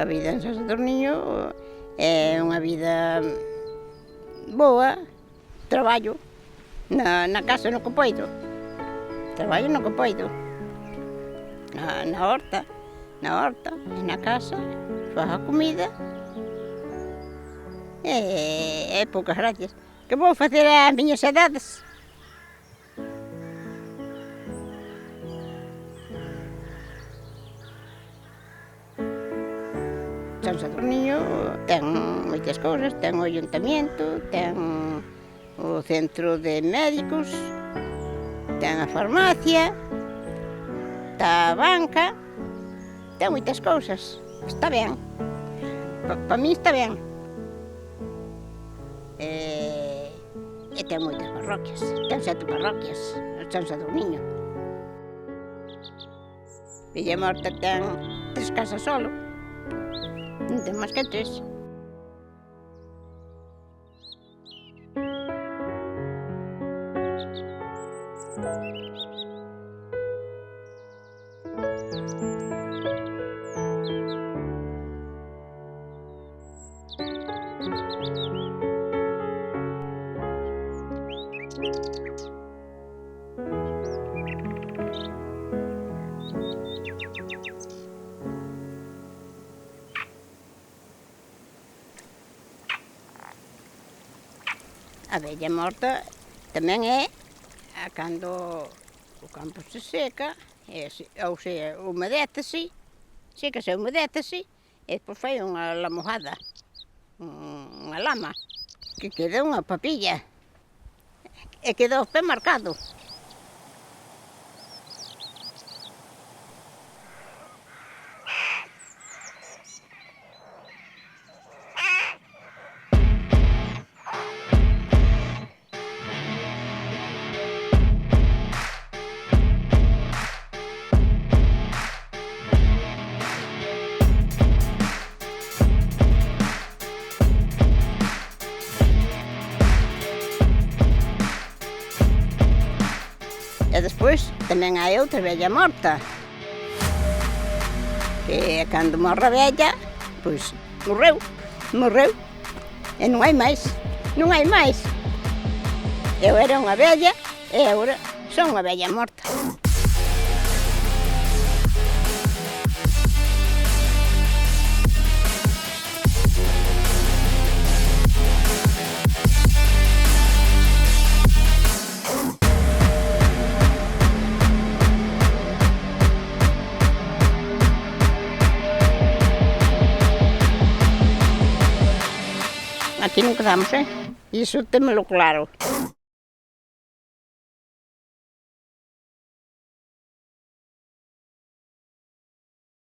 A vida en San Sadurniño é unha vida boa, traballo na casa no que poido, traballo no que poido, na horta e na casa, fago a comida e poucas gracias. Que vou facer ás miñas edades? San Sadurniño ten moitas cousas, ten o ayuntamiento, ten o centro de médicos, ten a farmacia, está a banca, ten moitas cousas, está ben, pa min está ben. E ten moitas parroquias, ten 7 parroquias, San Sadurniño. Villamorta ten 3 casas solo. Non ten máis que 3. A vella morta tamén é cando o campo se seca, ou se humedécese, secase e humedécese, e despois fai unha lamojada, unha lama, que queda unha papilla, e queda o pé marcado. E despois tamén hai outra vella morta, que cando morre a vella, pois morreu, e non hai máis. Eu era unha vella e agora son unha vella morta. Aquí non quedamos, iso témolo claro.